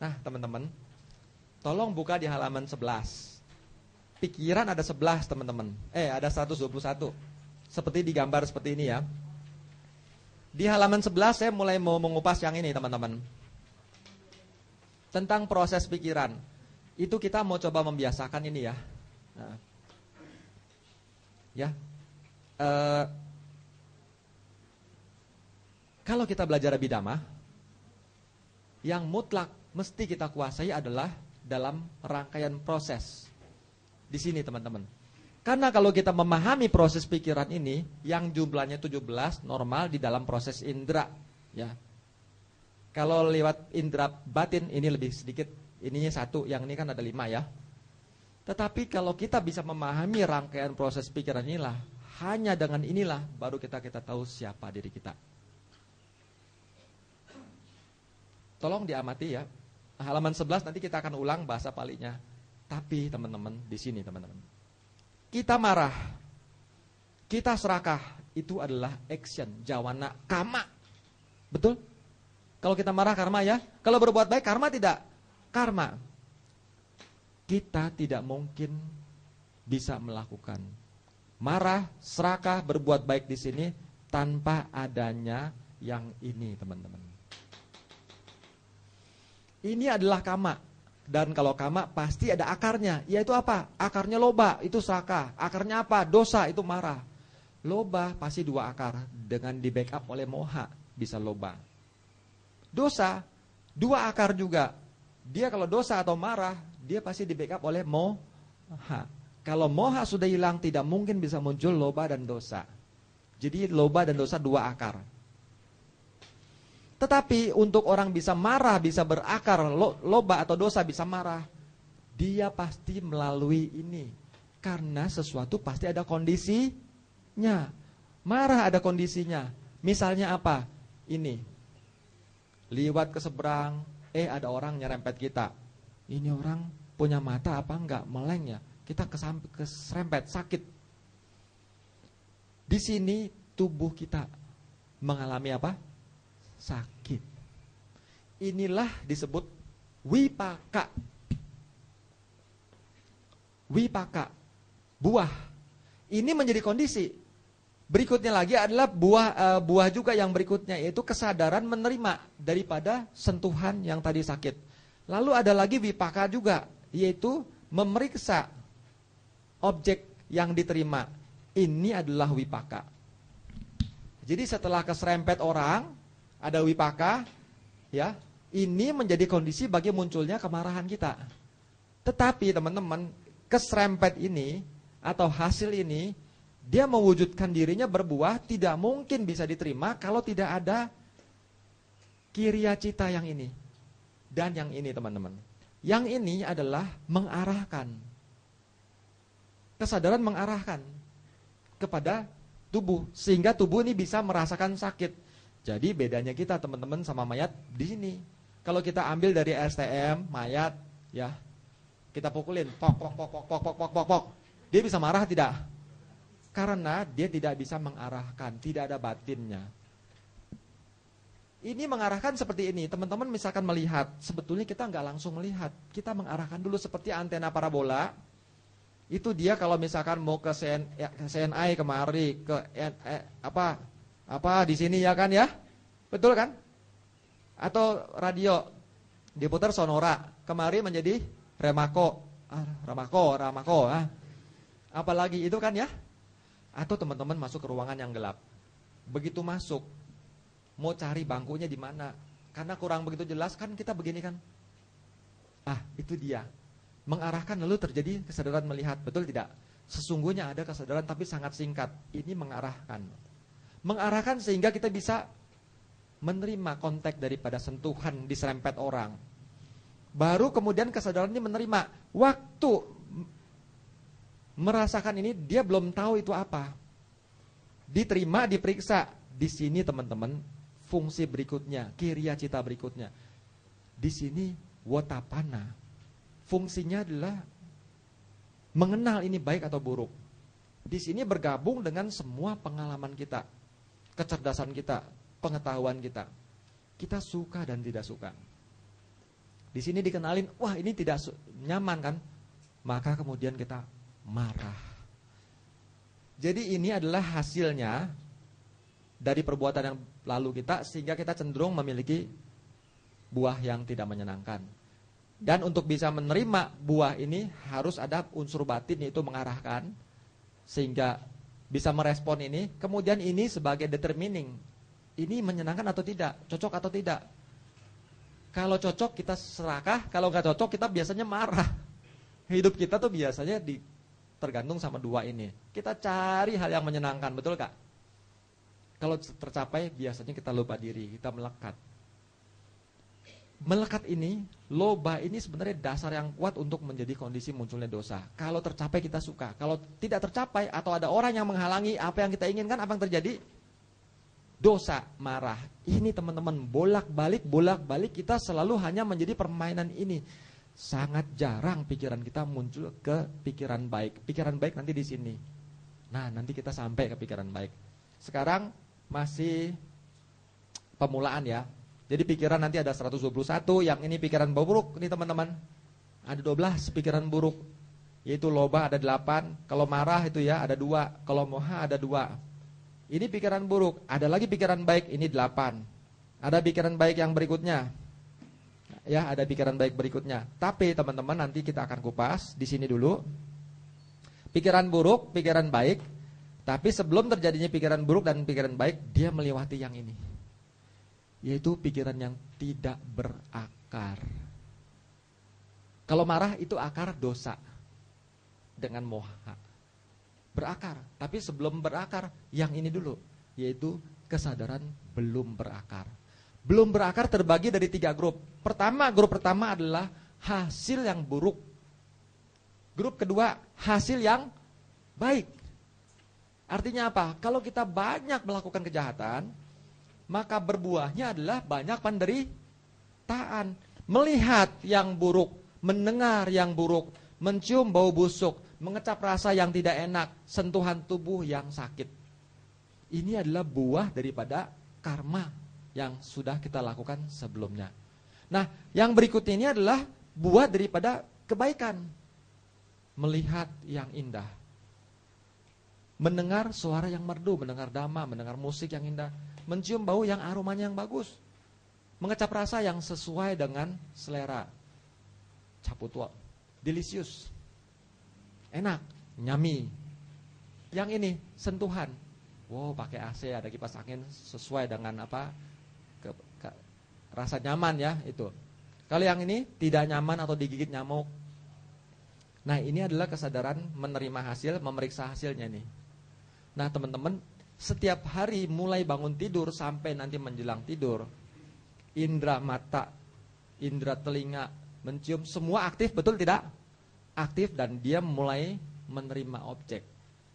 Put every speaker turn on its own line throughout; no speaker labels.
Nah, teman-teman, tolong buka di halaman 11. Pikiran ada 11, teman-teman. Ada 121. Seperti digambar seperti ini ya. Di halaman 11 saya mulai mau mengupas yang ini, teman-teman. Tentang proses pikiran. Itu kita mau coba membiasakan ini ya. Nah. Ya. Kalau kita belajar Abhidhamma, yang mutlak mesti kita kuasai adalah dalam rangkaian proses. Di sini, teman-teman. Karena kalau kita memahami proses pikiran ini, yang jumlahnya 17 normal di dalam proses indera, ya. Kalau lewat indera batin ini lebih sedikit, ininya 1, yang ini kan ada 5 ya. Tetapi kalau kita bisa memahami rangkaian proses pikiran inilah, hanya dengan inilah baru kita tahu siapa diri kita. Tolong diamati ya. Halaman 11 nanti kita akan ulang bahasa palinya. Tapi teman-teman, di sini teman-teman, kita marah, kita serakah, itu adalah action, jawana, karma. Betul? Kalau kita marah, karma ya. Kalau berbuat baik, karma tidak? Karma. Kita tidak mungkin bisa melakukan marah, serakah, berbuat baik di sini tanpa adanya yang ini, teman-teman. Ini adalah karma. Dan kalau kama pasti ada akarnya, yaitu apa? Akarnya loba, itu saka. Akarnya apa? Dosa, itu marah. Loba pasti 2 akar, dengan di backup oleh moha bisa loba. Dosa 2 akar juga. Dia kalau dosa atau marah, dia pasti di backup oleh moha. Kalau moha sudah hilang, tidak mungkin bisa muncul loba dan dosa. Jadi loba dan dosa 2 akar. Tetapi untuk orang bisa marah, bisa berakar, loba atau dosa bisa marah, dia pasti melalui ini. Karena sesuatu pasti ada kondisinya. Marah ada kondisinya. Misalnya apa? Ini. Liwat ke seberang, ada orang nyerempet kita. Ini orang punya mata apa enggak? Meleng ya. Kita keserempet, sakit. Di sini tubuh kita mengalami apa? Sakit. Inilah disebut wipaka. Wipaka, buah. Ini menjadi kondisi. Berikutnya lagi adalah buah juga yang berikutnya, yaitu kesadaran menerima daripada sentuhan yang tadi sakit. Lalu ada lagi wipaka juga, yaitu memeriksa objek yang diterima. Ini adalah wipaka. Jadi setelah keserempet orang, ada wipaka, ya. Ini menjadi kondisi bagi munculnya kemarahan kita. Tetapi teman-teman, keserempet ini atau hasil ini, dia mewujudkan dirinya berbuah, tidak mungkin bisa diterima kalau tidak ada kiriya cita yang ini dan yang ini, teman-teman. Yang ini adalah mengarahkan. Kesadaran mengarahkan kepada tubuh, sehingga tubuh ini bisa merasakan sakit. Jadi bedanya kita, teman-teman, sama mayat di sini. Kalau kita ambil dari STM mayat, ya, kita pukulin, pok. Dia bisa marah tidak? Karena dia tidak bisa mengarahkan, tidak ada batinnya. Ini mengarahkan seperti ini. Teman-teman misalkan melihat, sebetulnya kita nggak langsung melihat. Kita mengarahkan dulu seperti antena parabola. Itu dia kalau misalkan mau ke CNI kemari, ke apa di sini ya kan ya? Betul kan? Atau radio diputar sonora, kemari menjadi remako. Ramako. Apalagi itu kan ya? Atau teman-teman masuk ke ruangan yang gelap. Begitu masuk, mau cari bangkunya di mana? Karena kurang begitu jelas kan kita begini kan? Itu dia. Mengarahkan lalu terjadi kesadaran melihat, betul tidak? Sesungguhnya ada kesadaran tapi sangat singkat. Ini mengarahkan. Mengarahkan sehingga kita bisa menerima konteks daripada sentuhan diserempet orang. Baru kemudian kesadaran ini menerima. Waktu merasakan ini dia belum tahu itu apa. Diterima, diperiksa. Di sini teman-teman fungsi berikutnya, kiriya cita berikutnya. Di sini wotapana. Fungsinya adalah mengenal ini baik atau buruk. Di sini bergabung dengan semua pengalaman kita, kecerdasan kita, pengetahuan kita. Kita suka dan tidak suka. Di sini dikenalin, wah ini tidak nyaman kan? Maka kemudian kita marah. Jadi ini adalah hasilnya dari perbuatan yang lalu kita, sehingga kita cenderung memiliki buah yang tidak menyenangkan. Dan untuk bisa menerima buah ini harus ada unsur batin, yaitu mengarahkan, sehingga bisa merespon ini. Kemudian ini sebagai determining, ini menyenangkan atau tidak, cocok atau tidak. Kalau cocok kita serakah, kalau nggak cocok kita biasanya marah. Hidup kita tuh biasanya tergantung sama dua ini. Kita cari hal yang menyenangkan, betul Kak? Kalau tercapai biasanya kita lupa diri, kita melekat. Melekat ini, loba ini sebenarnya dasar yang kuat untuk menjadi kondisi munculnya dosa. Kalau tercapai kita suka, kalau tidak tercapai atau ada orang yang menghalangi apa yang kita inginkan, apa yang terjadi? Dosa, marah. Ini teman-teman, bolak-balik kita selalu hanya menjadi permainan ini. Sangat jarang pikiran kita muncul ke pikiran baik. Pikiran baik nanti di sini. Nah, nanti kita sampai ke pikiran baik. Sekarang masih pemulaan ya. Jadi pikiran nanti ada 121, yang ini pikiran buruk nih teman-teman. Ada 12 pikiran buruk. Yaitu loba ada 8, kalau marah itu ya ada 2, kalau moha ada 2. Ini pikiran buruk, ada lagi pikiran baik, ini 8. Ada pikiran baik yang berikutnya. Ya, ada pikiran baik berikutnya. Tapi teman-teman nanti kita akan kupas di sini dulu. Pikiran buruk, pikiran baik. Tapi sebelum terjadinya pikiran buruk dan pikiran baik, dia melewati yang ini. Yaitu pikiran yang tidak berakar. Kalau marah itu akar dosa dengan moha. Berakar, tapi sebelum berakar yang ini dulu, yaitu kesadaran belum berakar. Belum berakar terbagi dari 3 grup. Grup pertama adalah hasil yang buruk. Grup kedua, hasil yang baik. Artinya apa? Kalau kita banyak melakukan kejahatan, maka berbuahnya adalah banyak penderitaan. Melihat yang buruk, mendengar yang buruk, mencium bau busuk, mengecap rasa yang tidak enak, sentuhan tubuh yang sakit. Ini adalah buah daripada karma yang sudah kita lakukan sebelumnya. Nah, yang berikutnya ini adalah buah daripada kebaikan. Melihat yang indah, mendengar suara yang merdu, mendengar dhamma, mendengar musik yang indah, mencium bau yang aromanya yang bagus, mengecap rasa yang sesuai dengan selera. Caputwa, delicious, enak, nyami. Yang ini sentuhan, wow pakai AC, ada kipas angin sesuai dengan apa rasa nyaman ya itu. Kalau yang ini tidak nyaman atau digigit nyamuk. Nah ini adalah kesadaran menerima hasil, memeriksa hasilnya nih. Nah teman-teman, setiap hari mulai bangun tidur sampai nanti menjelang tidur, indera mata, indera telinga, mencium semua aktif, betul tidak? Aktif, dan dia mulai menerima objek.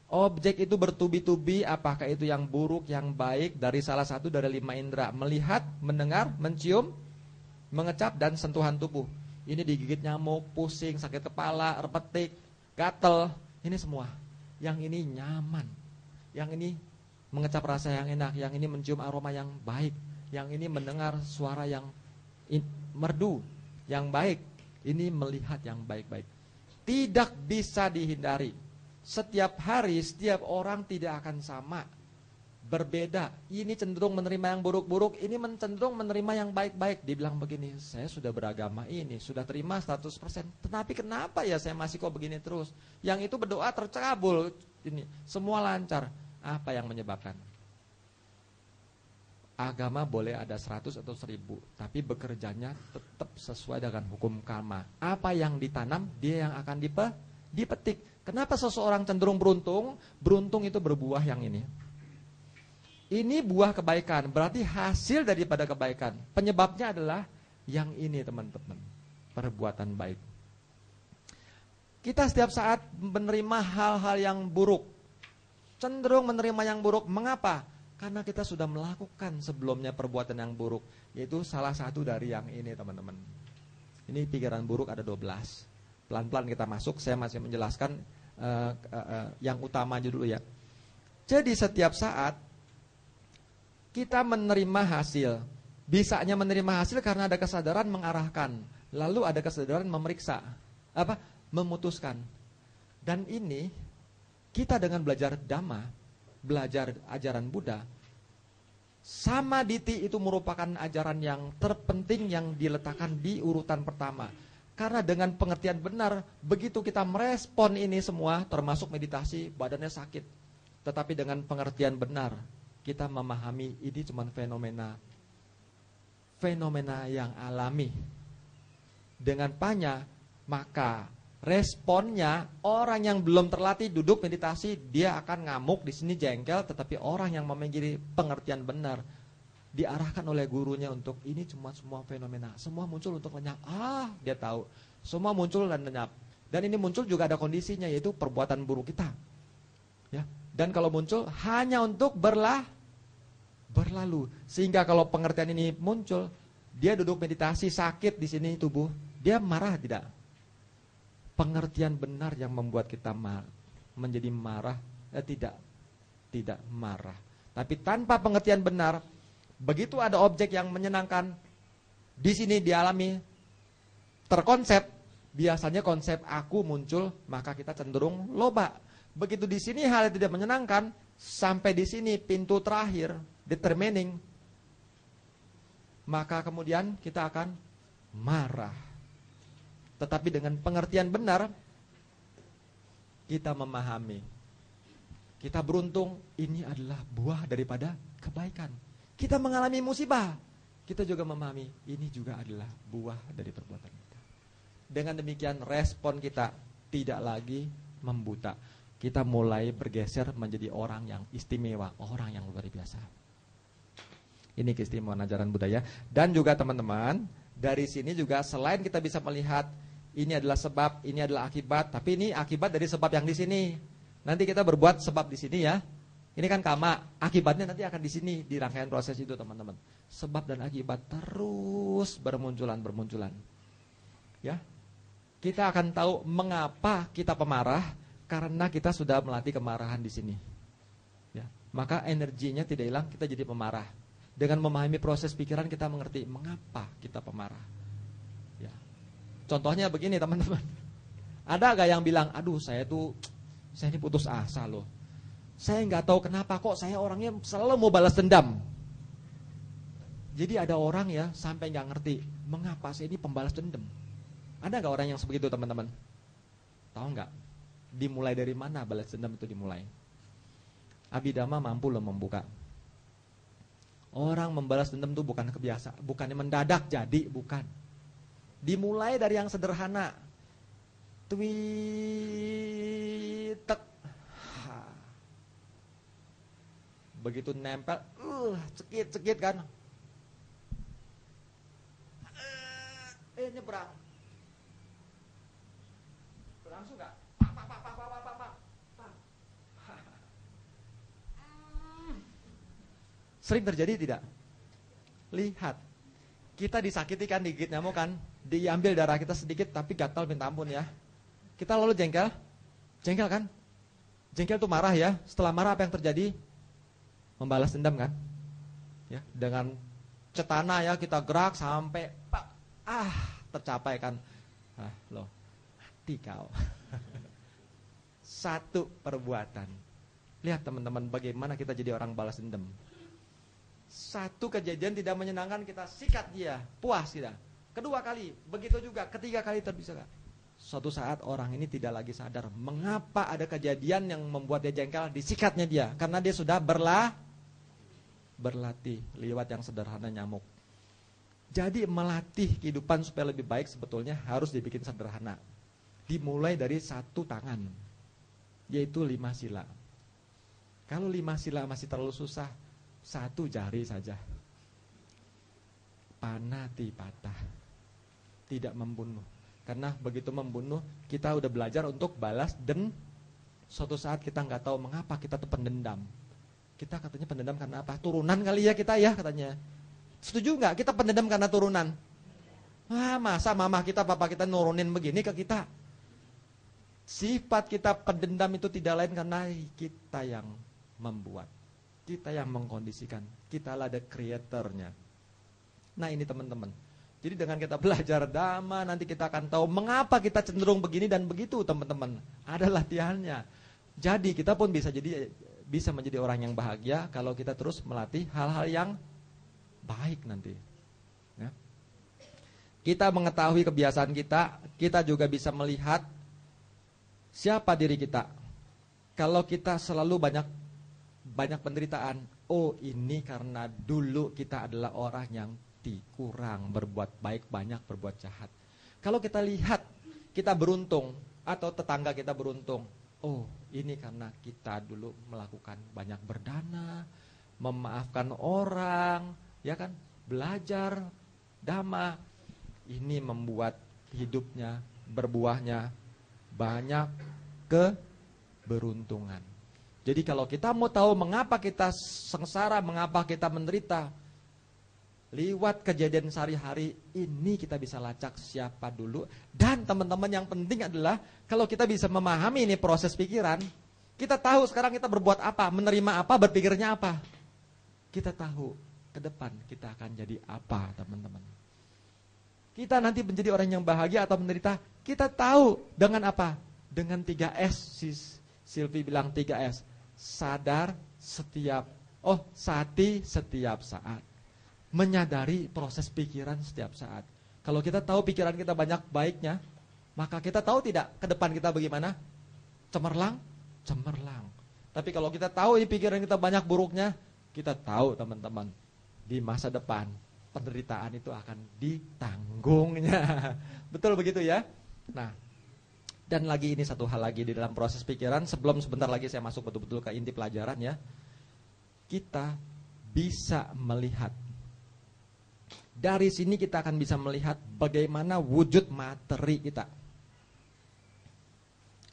Objek itu bertubi-tubi, apakah itu yang buruk, yang baik, dari salah satu dari 5 indera. Melihat, mendengar, mencium, mengecap, dan sentuhan tubuh. Ini digigit nyamuk, pusing, sakit kepala, repetik, gatel, ini semua. Yang ini nyaman, yang ini mengecap rasa yang enak, yang ini mencium aroma yang baik, yang ini mendengar suara yang merdu, yang baik, ini melihat yang baik-baik. Tidak bisa dihindari. Setiap hari, setiap orang tidak akan sama, berbeda. Ini cenderung menerima yang buruk-buruk, ini cenderung menerima yang baik-baik. Dibilang begini, saya sudah beragama ini, sudah terima 100%. Tetapi kenapa ya saya masih kok begini terus? Yang itu berdoa terkabul, ini semua lancar. Apa yang menyebabkan? Agama boleh ada 100 atau 1000, tapi bekerjanya tetap sesuai dengan hukum karma. Apa yang ditanam, dia yang akan dipetik. Kenapa seseorang cenderung beruntung? Beruntung itu berbuah yang ini. Ini buah kebaikan, berarti hasil daripada kebaikan. Penyebabnya adalah yang ini teman-teman, perbuatan baik. Kita setiap saat menerima hal-hal yang buruk, cenderung menerima yang buruk. Mengapa? Karena kita sudah melakukan sebelumnya perbuatan yang buruk. Yaitu salah satu dari yang ini teman-teman. Ini pikiran buruk ada 12. Pelan-pelan kita masuk, saya masih menjelaskan yang utama aja dulu ya. Jadi setiap saat kita menerima hasil. Bisanya menerima hasil karena ada kesadaran mengarahkan. Lalu ada kesadaran memeriksa, memutuskan. Dan ini kita dengan belajar Dhamma, belajar ajaran Buddha, Samaditi itu merupakan ajaran yang terpenting yang diletakkan di urutan pertama. Karena dengan pengertian benar, begitu kita merespon ini semua, termasuk meditasi, badannya sakit. Tetapi dengan pengertian benar, kita memahami ini cuma fenomena yang alami. Dengan panya, maka responnya orang yang belum terlatih duduk meditasi, dia akan ngamuk di sini jengkel, tetapi orang yang memiliki pengertian benar diarahkan oleh gurunya untuk ini cuma semua fenomena, semua muncul untuk lenyap. Dia tahu, semua muncul dan lenyap. Dan ini muncul juga ada kondisinya, yaitu perbuatan buruk kita. Ya, dan kalau muncul hanya untuk berlalu. Sehingga kalau pengertian ini muncul, dia duduk meditasi sakit di sini tubuh, dia marah tidak? Pengertian benar yang membuat kita menjadi marah, tidak marah. Tapi tanpa pengertian benar, begitu ada objek yang menyenangkan di sini dialami, terkonsep, biasanya konsep aku muncul, maka kita cenderung loba. Begitu di sini hal yang tidak menyenangkan, sampai di sini pintu terakhir, determining, maka kemudian kita akan marah. Tetapi dengan pengertian benar, kita memahami, kita beruntung, ini adalah buah daripada kebaikan. Kita mengalami musibah, kita juga memahami, ini juga adalah buah dari perbuatan kita. Dengan demikian respon kita tidak lagi membuta. Kita mulai bergeser menjadi orang yang istimewa, orang yang luar biasa. Ini keistimewaan ajaran budaya. Dan juga teman-teman, dari sini juga selain kita bisa melihat ini adalah sebab, ini adalah akibat, tapi ini akibat dari sebab yang di sini. Nanti kita berbuat sebab di sini ya. Ini kan kama, akibatnya nanti akan di sini di rangkaian proses itu teman-teman. Sebab dan akibat terus bermunculan. Ya. Kita akan tahu mengapa kita pemarah, karena kita sudah melatih kemarahan di sini. Ya. Maka energinya tidak hilang, kita jadi pemarah. Dengan memahami proses pikiran kita mengerti mengapa kita pemarah. Ya. Contohnya begini teman-teman. Ada gak yang bilang, aduh saya ini putus asa loh. Saya nggak tahu kenapa kok saya orangnya selalu mau balas dendam. Jadi ada orang ya sampai nggak ngerti mengapa saya ini pembalas dendam. Ada nggak orang yang sebegitu teman-teman? Tahu nggak? Dimulai dari mana balas dendam itu dimulai? Abhidhamma mampu loh membuka. Orang membalas dendam itu bukan kebiasaan, bukannya mendadak jadi, bukan. Dimulai dari yang sederhana. Tweetek. Begitu nempel, cekit kan. Nyebrang. Langsung gak? Pak. Sering terjadi tidak? Lihat. Kita disakiti kan, digigit nyamuk kan, diambil darah kita sedikit tapi gatal minta ampun ya. Kita lalu jengkel. Jengkel kan? Jengkel tuh marah ya. Setelah marah apa yang terjadi? Membalas dendam kan? Ya, dengan cetana ya kita gerak sampai tercapai kan. Loh, mati kau. Satu perbuatan. Lihat teman-teman bagaimana kita jadi orang balas dendam. Satu kejadian tidak menyenangkan kita sikat dia, puas kita. Kedua kali, begitu juga, ketiga kali terbisa. Suatu saat orang ini tidak lagi sadar mengapa ada kejadian yang membuat dia jengkel, disikatnya dia. Karena dia sudah berlatih lewat yang sederhana nyamuk. Jadi melatih kehidupan supaya lebih baik sebetulnya harus dibikin sederhana. Dimulai dari satu tangan, yaitu 5 sila. Kalau 5 sila masih terlalu susah, 1 jari saja. Panatipata, tidak membunuh. Karena begitu membunuh, kita udah belajar untuk balas dan suatu saat kita nggak tahu mengapa kita tuh pendendam. Kita katanya pendendam karena apa? Turunan kali ya kita ya katanya. Setuju nggak kita pendendam karena turunan? Masa mama kita, papa kita nurunin begini ke kita? Sifat kita pendendam itu tidak lain karena kita yang membuat. Kita yang mengkondisikan. Kita lah the creatornya. Nah ini teman-teman. Jadi dengan kita belajar dhamma, nanti kita akan tahu mengapa kita cenderung begini dan begitu, teman-teman. Ada latihannya. Jadi kita pun bisa menjadi orang yang bahagia kalau kita terus melatih hal-hal yang baik nanti. Ya. Kita mengetahui kebiasaan kita, kita juga bisa melihat siapa diri kita. Kalau kita selalu banyak penderitaan, oh ini karena dulu kita adalah orang yang kurang berbuat baik, banyak berbuat jahat. Kalau kita lihat kita beruntung atau tetangga kita beruntung, oh ini karena kita dulu melakukan banyak berdana, memaafkan orang, ya kan, belajar dhamma, ini membuat hidupnya berbuahnya banyak keberuntungan. Jadi kalau kita mau tahu mengapa kita sengsara, mengapa kita menderita, lewat kejadian sehari-hari ini kita bisa lacak siapa dulu. Dan teman-teman, yang penting adalah kalau kita bisa memahami ini proses pikiran, kita tahu sekarang kita berbuat apa, menerima apa, berpikirnya apa. Kita tahu ke depan kita akan jadi apa, teman-teman. Kita nanti menjadi orang yang bahagia atau menderita, kita tahu dengan apa? Dengan 3S. Sylvie bilang 3S. Sadar sati setiap saat. Menyadari proses pikiran setiap saat. Kalau kita tahu pikiran kita banyak baiknya, maka kita tahu tidak ke depan kita bagaimana? Cemerlang. Tapi kalau kita tahu ini pikiran kita banyak buruknya, kita tahu teman-teman, di masa depan penderitaan itu akan ditanggungnya. Betul begitu ya? Nah, dan lagi ini satu hal lagi di dalam proses pikiran, sebelum sebentar lagi saya masuk betul-betul ke inti pelajaran ya. Kita bisa melihat. Dari sini kita akan bisa melihat bagaimana wujud materi kita.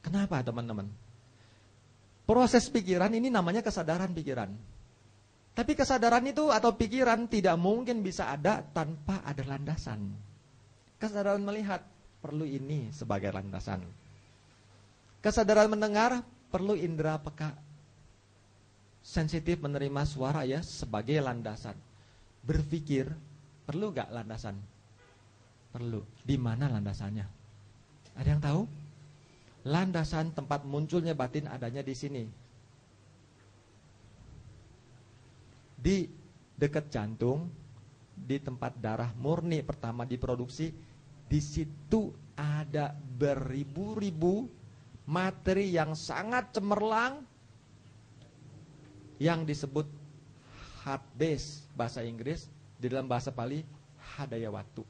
Kenapa teman-teman? Proses pikiran ini namanya kesadaran pikiran. Tapi kesadaran itu atau pikiran tidak mungkin bisa ada tanpa ada landasan. Kesadaran melihat perlu ini sebagai landasan. Kesadaran mendengar perlu indera peka, sensitif menerima suara ya sebagai landasan. Berpikir perlu gak landasan? Perlu. Di mana landasannya? Ada yang tahu? Landasan tempat munculnya batin adanya di sini. Di dekat jantung, di tempat darah murni pertama diproduksi, di situ ada beribu-ribu materi yang sangat cemerlang yang disebut heart base bahasa Inggris. Di dalam bahasa Pali, hadayawatu.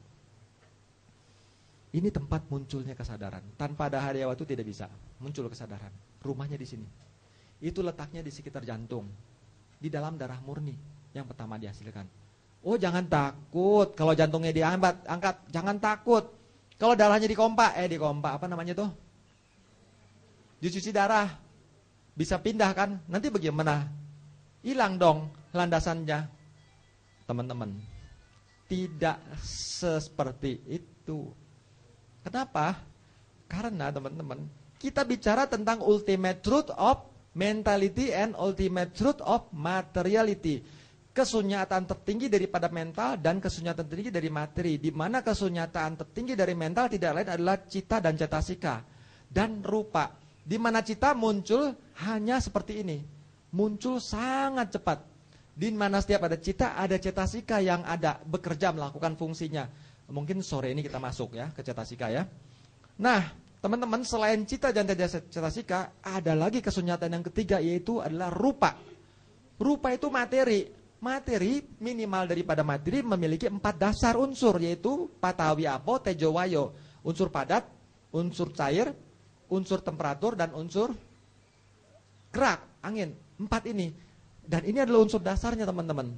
Ini tempat munculnya kesadaran. Tanpa ada hadayawatu tidak bisa muncul kesadaran. Rumahnya di sini. Itu letaknya di sekitar jantung. Di dalam darah murni yang pertama dihasilkan. Oh jangan takut. Kalau jantungnya angkat, jangan takut. Kalau darahnya dikompa, apa namanya tuh? Dicuci darah. Bisa pindah kan? Nanti bagaimana? Hilang dong landasannya. Teman-teman, tidak seperti itu. Kenapa? Karena teman-teman, kita bicara tentang ultimate truth of mentality and ultimate truth of materiality. Kesunyatan tertinggi daripada mental dan kesunyatan tertinggi dari materi. Di mana kesunyatan tertinggi dari mental tidak lain adalah cita dan cetasika dan rupa. Di mana cita muncul hanya seperti ini, muncul sangat cepat. Di mana setiap ada cita, ada cetasika yang ada bekerja melakukan fungsinya. Mungkin sore ini kita masuk ya ke cetasika ya. Nah, teman-teman, selain cita dan cetasika, ada lagi kesunyatan yang ketiga, yaitu adalah rupa. Rupa itu materi. Materi minimal daripada materi memiliki 4 dasar unsur, yaitu patawi apo, tejo wayo. Unsur padat, unsur cair, unsur temperatur, dan unsur gerak, angin. 4 ini. Dan ini adalah unsur dasarnya teman-teman.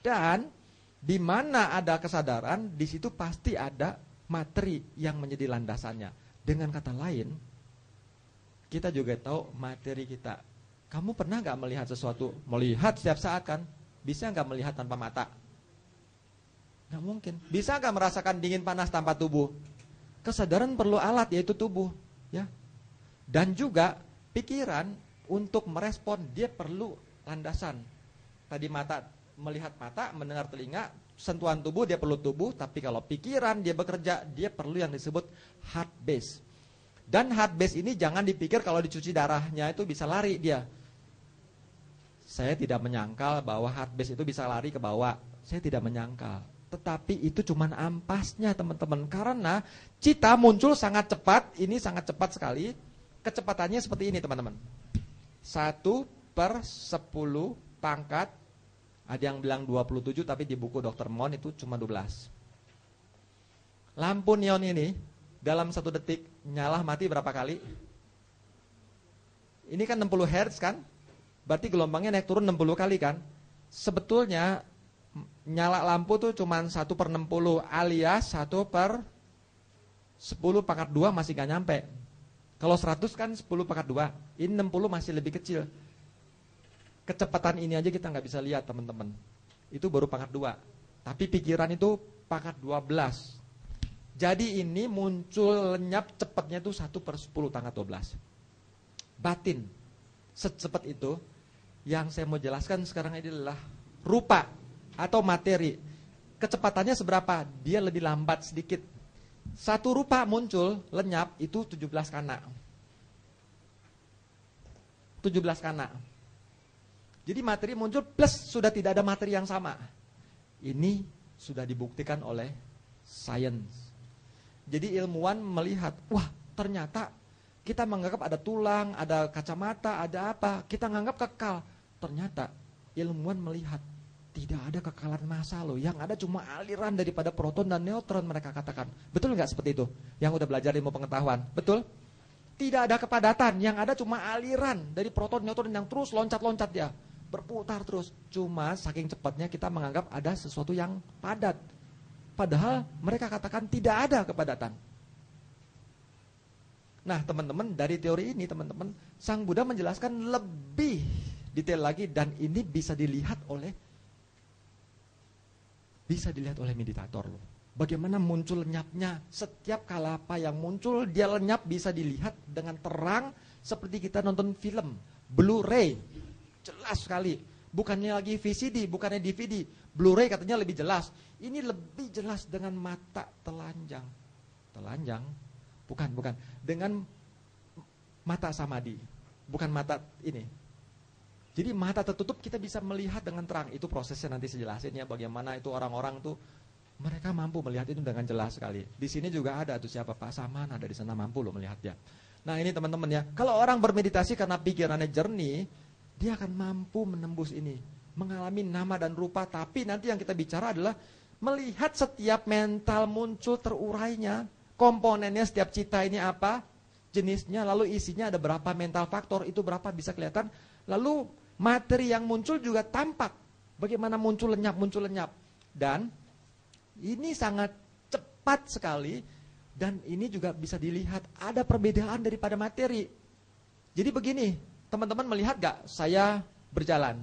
Dan di mana ada kesadaran, di situ pasti ada materi yang menjadi landasannya. Dengan kata lain, kita juga tahu materi kita. Kamu pernah gak melihat sesuatu? Melihat setiap saat kan? Bisa gak melihat tanpa mata? Gak mungkin. Bisa gak merasakan dingin panas tanpa tubuh? Kesadaran perlu alat, yaitu tubuh. Ya. Dan juga pikiran untuk merespon, dia perlu landasan. Tadi mata melihat mata, mendengar telinga, sentuhan tubuh dia perlu tubuh, tapi kalau pikiran dia bekerja, dia perlu yang disebut heart base. Dan heart base ini jangan dipikir kalau dicuci darahnya itu bisa lari dia. Saya tidak menyangkal bahwa heart base itu bisa lari ke bawah. Saya tidak menyangkal. Tetapi itu cuman ampasnya teman-teman. Karena cita muncul sangat cepat, ini sangat cepat sekali. Kecepatannya seperti ini teman-teman. 1/10 pangkat, ada yang bilang 27, tapi di buku Dr. Mon itu cuma 12. Lampu neon ini dalam 1 detik nyala mati berapa kali? Ini kan 60 Hz kan? Berarti gelombangnya naik turun 60 kali kan? Sebetulnya nyala lampu tuh cuma 1/60 alias 1/10 pangkat 2 masih gak nyampe. Kalau 100 kan 10 pangkat 2. Ini 60 masih lebih kecil. Kecepatan ini aja kita nggak bisa lihat teman-teman. Itu baru pangkat 2. Tapi pikiran itu pangkat 12. Jadi ini muncul lenyap cepatnya itu 1/10 pangkat 12. Batin. Secepat itu. Yang saya mau jelaskan sekarang ini adalah rupa atau materi. Kecepatannya seberapa? Dia lebih lambat sedikit. Satu rupa muncul lenyap itu 17 kana. 17 kana. Jadi materi muncul plus sudah tidak ada materi yang sama. Ini sudah dibuktikan oleh sains. Jadi ilmuwan melihat, wah ternyata kita menganggap ada tulang, ada kacamata, ada apa. Kita menganggap kekal. Ternyata ilmuwan melihat tidak ada kekalan massa loh. Yang ada cuma aliran daripada proton dan neutron mereka katakan. Betul nggak seperti itu? Yang udah belajar ilmu pengetahuan. Betul? Tidak ada kepadatan. Yang ada cuma aliran dari proton, neutron yang terus loncat-loncat dia. Berputar terus. Cuma saking cepatnya kita menganggap ada sesuatu yang padat. Padahal mereka katakan tidak ada kepadatan. Nah teman-teman, dari teori ini teman-teman, Sang Buddha menjelaskan lebih detail lagi. Dan ini bisa dilihat oleh meditator loh. Bagaimana muncul lenyapnya. Setiap kalapa yang muncul dia lenyap bisa dilihat dengan terang. Seperti kita nonton film Blu-ray. Jelas sekali. Bukannya lagi VCD, bukannya DVD. Blu-ray katanya lebih jelas. Ini lebih jelas dengan mata telanjang. Telanjang? Bukan. Dengan mata samadhi. Bukan mata ini. Jadi mata tertutup kita bisa melihat dengan terang. Itu prosesnya nanti saya jelasin ya. Bagaimana itu orang-orang tuh mereka mampu melihat itu dengan jelas sekali. Di sini juga ada tuh siapa Pak Saman ada di sana mampu loh melihatnya. Nah ini teman-teman ya. Kalau orang bermeditasi karena pikirannya jernih, dia akan mampu menembus ini, mengalami nama dan rupa. Tapi nanti yang kita bicara adalah melihat setiap mental muncul terurainya, komponennya setiap cita ini apa, jenisnya, lalu isinya ada berapa mental faktor, itu berapa bisa kelihatan. Lalu materi yang muncul juga tampak, bagaimana muncul lenyap. Dan ini sangat cepat sekali, dan ini juga bisa dilihat ada perbedaan daripada materi. Jadi begini, teman-teman melihat gak saya berjalan?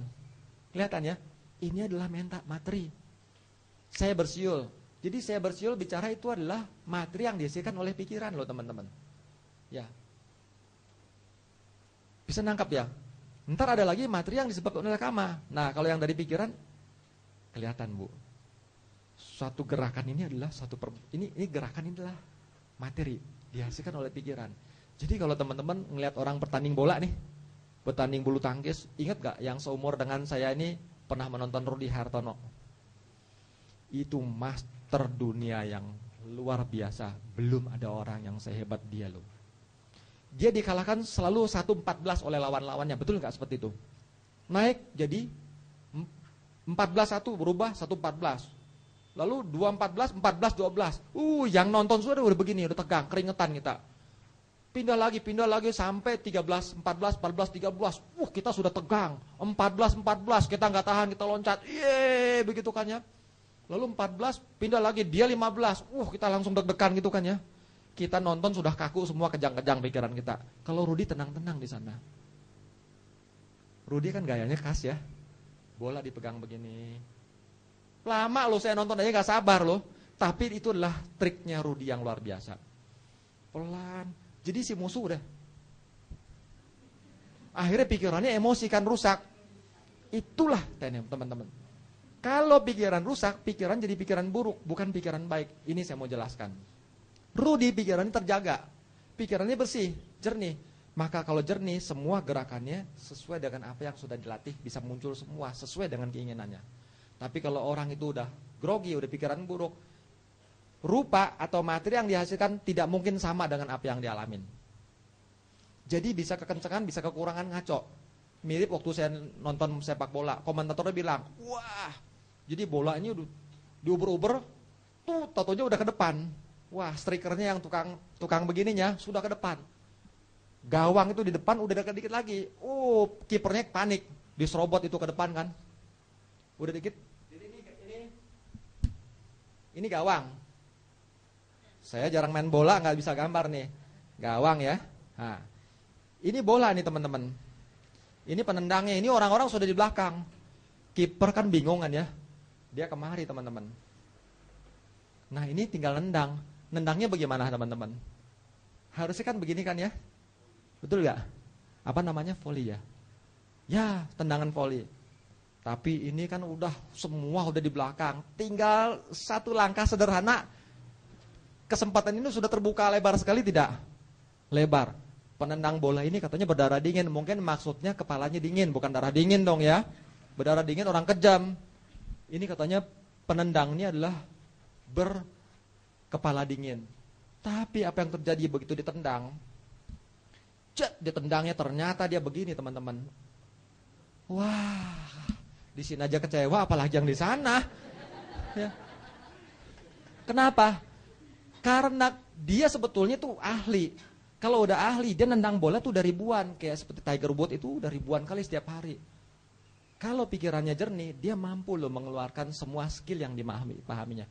Kelihatan ya? Ini adalah materi. Saya bersiul. Jadi saya bersiul bicara itu adalah materi yang dihasilkan oleh pikiran loh teman-teman. Ya. Bisa nangkap ya? Ntar ada lagi materi yang disebabkan oleh kama. Nah kalau yang dari pikiran, kelihatan Bu. Suatu gerakan ini adalah ini gerakan ini adalah materi dihasilkan oleh pikiran. Jadi kalau teman-teman ngelihat orang bertanding bola nih, bertanding bulu tangkis, ingat gak yang seumur dengan saya ini pernah menonton Rudy Hartono? Itu master dunia yang luar biasa. Belum ada orang yang sehebat dia loh. Dia dikalahkan selalu 1-14 oleh lawan-lawannya. Betul gak seperti itu? Naik jadi 14-1 berubah 1-14. Lalu 2-14, 14-12. Yang nonton sudah begini, udah tegang, keringetan kita. Pindah lagi sampai 13, 14, 14, 13. Kita sudah tegang. 14, kita nggak tahan, kita loncat. Begitu kan ya. Lalu 14, pindah lagi, dia 15. Kita langsung deg-degan gitu kan ya. Kita nonton sudah kaku semua, kejang-kejang pikiran kita. Kalau Rudy tenang-tenang di sana. Rudy kan gayanya khas ya. Bola dipegang begini. Lama loh saya nonton aja gak sabar loh. Tapi itu adalah triknya Rudy yang luar biasa. Pelan. Jadi si musuh udah. Akhirnya pikirannya emosi kan rusak. Itulah teman-teman. Kalau pikiran rusak, pikiran jadi pikiran buruk, bukan pikiran baik. Ini saya mau jelaskan. Rudi pikirannya terjaga, pikirannya bersih, jernih. Maka kalau jernih, semua gerakannya sesuai dengan apa yang sudah dilatih, bisa muncul semua sesuai dengan keinginannya. Tapi kalau orang itu udah grogi, udah pikiran buruk, rupa atau materi yang dihasilkan tidak mungkin sama dengan apa yang dialamin. Jadi bisa kekencengan, bisa kekurangan, ngaco. Mirip waktu saya nonton sepak bola, komentatornya bilang, wah, jadi bola ini udah diuber-uber, tuh tatonya udah ke depan. Wah, strikernya yang tukang begininya sudah ke depan. Gawang itu di depan udah dekat dikit lagi. Kipernya panik, diserobot itu ke depan kan. Udah dikit. Jadi ini gawang. Saya jarang main bola, nggak bisa gambar nih. Gawang ya. Nah, ini bola nih teman-teman. Ini penendangnya, ini orang-orang sudah di belakang. Kiper kan bingung kan ya. Dia kemari teman-teman. Nah ini tinggal nendang. Nendangnya bagaimana teman-teman? Harusnya kan begini kan ya. Betul gak? Apa namanya? Volley ya? Ya, tendangan volley. Tapi ini kan udah semua udah di belakang. Tinggal satu langkah sederhana. Kesempatan ini sudah terbuka lebar sekali tidak? Lebar. Penendang bola ini katanya berdarah dingin. Mungkin maksudnya kepalanya dingin, bukan darah dingin dong ya. Berdarah dingin orang kejam. Ini katanya penendangnya adalah berkepala dingin. Tapi apa yang terjadi begitu ditendang? Ditendangnya ternyata dia begini teman-teman. Wah, di sini aja kecewa, apalagi yang di sana. Ya. Kenapa? Karena dia sebetulnya tuh ahli. Kalau udah ahli, dia nendang bola tuh udah ribuan. Kayak seperti Tiger Woods itu udah ribuan kali setiap hari. Kalau pikirannya jernih, dia mampu loh mengeluarkan semua skill yang dipahaminya.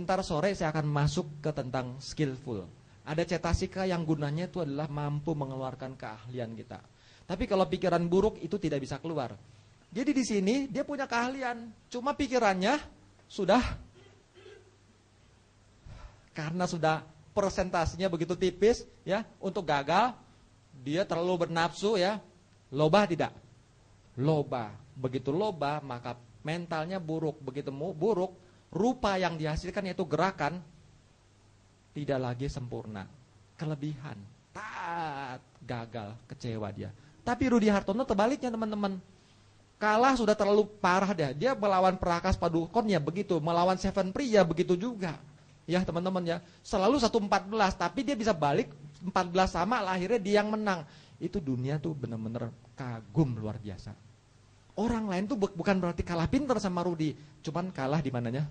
Ntar sore saya akan masuk ke tentang skillful. Ada cetasika yang gunanya itu adalah mampu mengeluarkan keahlian kita. Tapi kalau pikiran buruk itu tidak bisa keluar. Jadi di sini dia punya keahlian, cuma pikirannya sudah, karena sudah persentasinya begitu tipis ya, untuk gagal dia terlalu bernafsu ya. Loba tidak? Loba. Begitu loba maka mentalnya buruk. Begitu buruk, rupa yang dihasilkan yaitu gerakan tidak lagi sempurna. Kelebihan, gagal, kecewa dia. Tapi Rudi Hartono terbaliknya teman-teman. Kalah sudah terlalu parah dia. Dia melawan Prakas Padukon ya begitu, melawan Seven Pri ya begitu juga. Ya teman-teman ya, selalu 1-14, tapi dia bisa balik 14 sama, akhirnya dia yang menang. Itu dunia tuh benar-benar kagum luar biasa. Orang lain tuh bukan berarti kalah pintar sama Rudi, cuman kalah di mananya?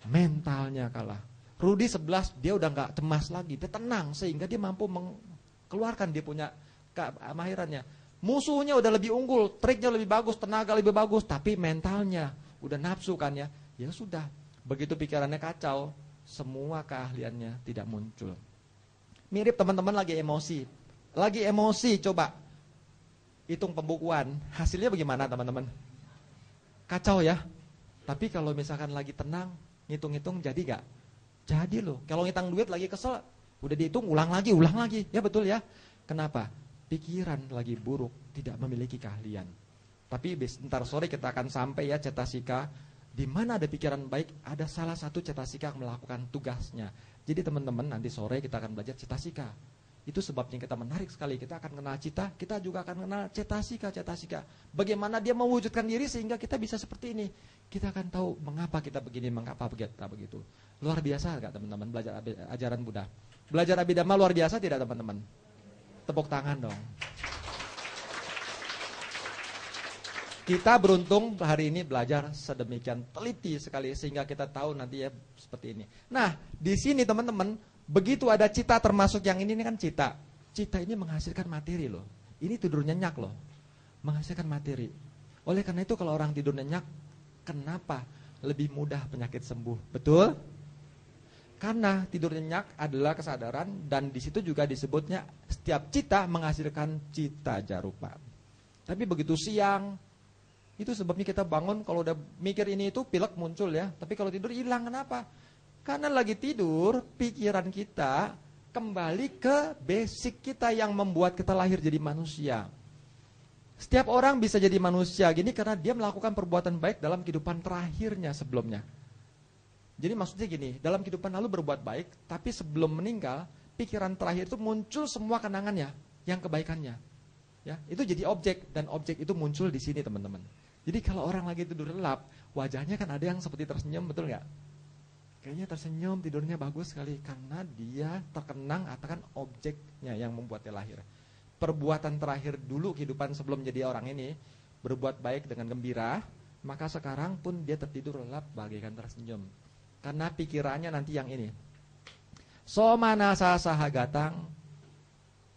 Mentalnya kalah. Rudi 11 dia udah nggak cemas lagi, dia tenang sehingga dia mampu mengeluarkan dia punya kemahirannya. Musuhnya udah lebih unggul, triknya lebih bagus, tenaga lebih bagus, tapi mentalnya udah nafsu kan ya. Ya sudah, begitu pikirannya kacau, semua keahliannya tidak muncul. Mirip teman-teman lagi emosi. Lagi emosi coba hitung pembukuan, hasilnya bagaimana teman-teman? Kacau ya. Tapi kalau misalkan lagi tenang, ngitung-ngitung jadi gak? Jadi loh. Kalau ngitang duit lagi kesel, udah dihitung ulang lagi. Ya betul ya. Kenapa? Pikiran lagi buruk, tidak memiliki keahlian. Tapi ntar sore kita akan sampai ya cetasika. Di mana ada pikiran baik, ada salah satu cetasika yang melakukan tugasnya. Jadi teman-teman nanti sore kita akan belajar cetasika. Itu sebabnya kita menarik sekali. Kita akan kenal cita, kita juga akan kenal cetasika. Bagaimana dia mewujudkan diri sehingga kita bisa seperti ini. Kita akan tahu mengapa kita begini, mengapa kita begitu. Luar biasa gak teman-teman belajar ajaran Buddha? Belajar Abhidhamma luar biasa tidak teman-teman? Tepuk tangan dong. Kita beruntung hari ini belajar sedemikian teliti sekali sehingga kita tahu nanti ya seperti ini. Nah, di sini teman-teman, begitu ada cita termasuk yang ini kan cita. Cita ini menghasilkan materi loh. Ini tidur nyenyak loh. Menghasilkan materi. Oleh karena itu kalau orang tidur nyenyak, kenapa lebih mudah penyakit sembuh? Betul? Karena tidur nyenyak adalah kesadaran dan di situ juga disebutnya setiap cita menghasilkan cita jarupa. Tapi begitu siang, itu sebabnya kita bangun kalau udah mikir ini itu pilek muncul ya. Tapi kalau tidur hilang, kenapa? Karena lagi tidur, pikiran kita kembali ke basic kita yang membuat kita lahir jadi manusia. Setiap orang bisa jadi manusia gini karena dia melakukan perbuatan baik dalam kehidupan terakhirnya sebelumnya. Jadi maksudnya gini, dalam kehidupan lalu berbuat baik, tapi sebelum meninggal, pikiran terakhir itu muncul semua kenangannya, yang kebaikannya. Ya, itu jadi objek, dan objek itu muncul di sini teman-teman. Jadi kalau orang lagi tidur lelap, wajahnya kan ada yang seperti tersenyum, betul nggak? Kayaknya tersenyum, tidurnya bagus sekali, karena dia terkenang akan objeknya yang membuat dia lahir. Perbuatan terakhir dulu kehidupan sebelum jadi orang ini, berbuat baik dengan gembira, maka sekarang pun dia tertidur lelap bagaikan tersenyum. Karena pikirannya nanti yang ini. Somana saha gatang,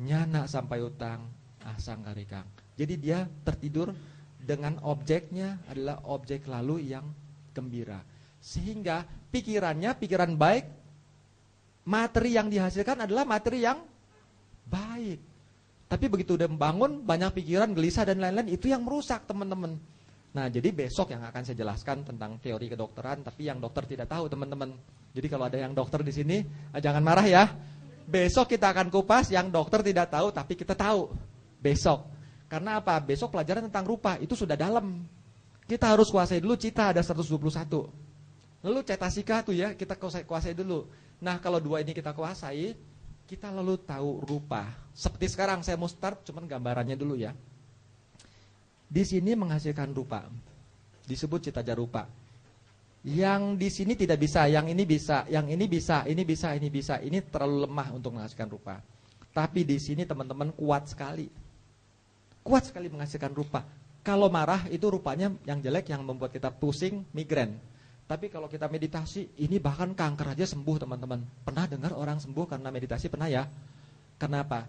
nyana sampai utang, asang karikang. Jadi dia tertidur dengan objeknya adalah objek lalu yang gembira. Sehingga pikirannya, pikiran baik, materi yang dihasilkan adalah materi yang baik. Tapi begitu udah membangun, banyak pikiran, gelisah dan lain-lain, itu yang merusak teman-teman. Nah, jadi besok yang akan saya jelaskan tentang teori kedokteran, tapi yang dokter tidak tahu teman-teman. Jadi kalau ada yang dokter di sini, jangan marah ya. Besok kita akan kupas yang dokter tidak tahu, tapi kita tahu. Besok. Karena apa? Besok pelajaran tentang rupa, itu sudah dalam. Kita harus kuasai dulu cita ada 121. Lalu cetasika tuh ya, kita kuasai dulu. Nah, kalau dua ini kita kuasai, kita lalu tahu rupa. Seperti sekarang saya mau start, cuman gambarannya dulu ya. Di sini menghasilkan rupa, disebut cita jarupa. Yang di sini tidak bisa, yang ini bisa, yang ini bisa, ini bisa, ini bisa. Ini terlalu lemah untuk menghasilkan rupa. Tapi di sini teman-teman kuat sekali. Kuat sekali menghasilkan rupa. Kalau marah itu rupanya yang jelek yang membuat kita pusing, migrain. Tapi kalau kita meditasi, ini bahkan kanker aja sembuh teman-teman. Pernah dengar orang sembuh karena meditasi? Pernah ya? Kenapa?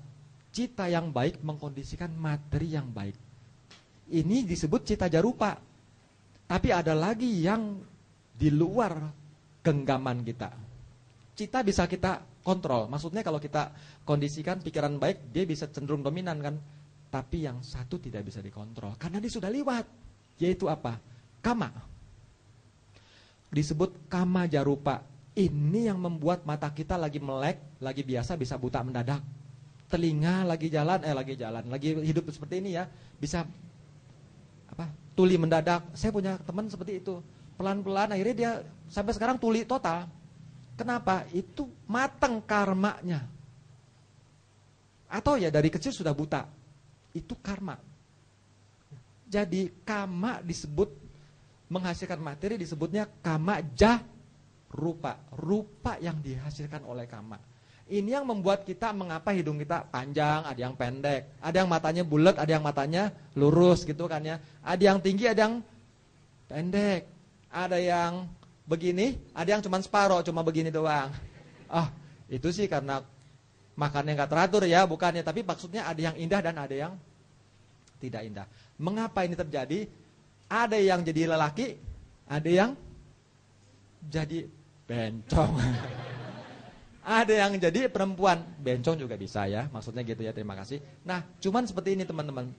Cita yang baik mengkondisikan materi yang baik. Ini disebut cita jarupa. Tapi ada lagi yang di luar genggaman kita. Cita bisa kita kontrol. Maksudnya kalau kita kondisikan pikiran baik, dia bisa cenderung dominan kan. Tapi yang satu tidak bisa dikontrol. Karena dia sudah lewat. Yaitu apa? Kama. Disebut kama jarupa. Ini yang membuat mata kita lagi melek, lagi biasa bisa buta mendadak. Telinga lagi jalan, lagi hidup seperti ini ya, bisa tuli mendadak. Saya punya teman seperti itu. Pelan-pelan akhirnya dia sampai sekarang tuli total. Kenapa? Itu matang karmanya. Atau ya dari kecil sudah buta. Itu karma. Jadi kama disebut menghasilkan materi, disebutnya kama jarupa. Rupa yang dihasilkan oleh kama. Ini yang membuat kita mengapa hidung kita panjang, ada yang pendek, ada yang matanya bulat, ada yang matanya lurus gitu kan ya. Ada yang tinggi, ada yang pendek, ada yang begini, ada yang cuma separoh, cuma begini doang. Itu sih karena makannya nggak teratur ya, bukannya. Tapi maksudnya ada yang indah dan ada yang tidak indah. Mengapa ini terjadi? Ada yang jadi lelaki, ada yang jadi bencong. Ada yang jadi perempuan, bencong juga bisa ya, maksudnya gitu ya, terima kasih. Nah, cuman seperti ini teman-teman.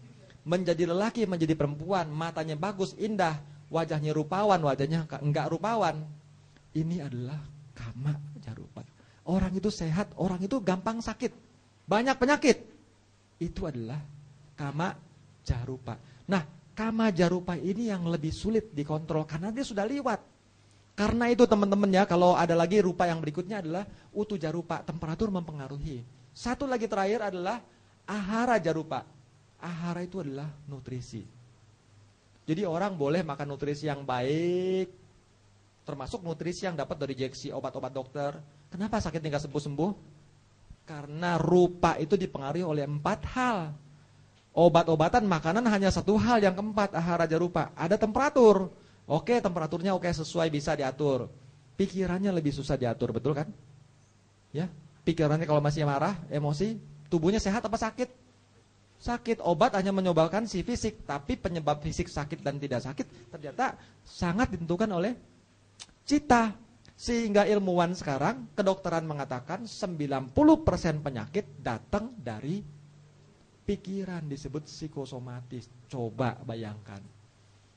Menjadi lelaki, menjadi perempuan, matanya bagus, indah, wajahnya rupawan, wajahnya enggak rupawan. Ini adalah kama jarupa. Orang itu sehat, orang itu gampang sakit, banyak penyakit. Itu adalah kama jarupa. Nah, kama jarupa ini yang lebih sulit dikontrol karena dia sudah lewat. Karena itu teman-teman ya, kalau ada lagi rupa yang berikutnya adalah utu jarupa, temperatur mempengaruhi. Satu lagi terakhir adalah ahara jarupa. Ahara itu adalah nutrisi. Jadi orang boleh makan nutrisi yang baik, termasuk nutrisi yang dapat dari injeksi obat-obat dokter. Kenapa sakitnya nggak sembuh-sembuh? Karena rupa itu dipengaruhi oleh 4 hal. Obat-obatan, makanan hanya 1 hal, yang keempat ahara jarupa. Ada temperatur. Oke, temperaturnya oke, sesuai, bisa diatur. Pikirannya lebih susah diatur, betul kan? Ya, pikirannya kalau masih marah, emosi, tubuhnya sehat apa sakit? Sakit. Obat hanya menyobalkan si fisik, tapi penyebab fisik sakit dan tidak sakit ternyata sangat ditentukan oleh cita. Sehingga ilmuwan sekarang, kedokteran mengatakan 90% penyakit datang dari pikiran, disebut psikosomatis. Coba bayangkan.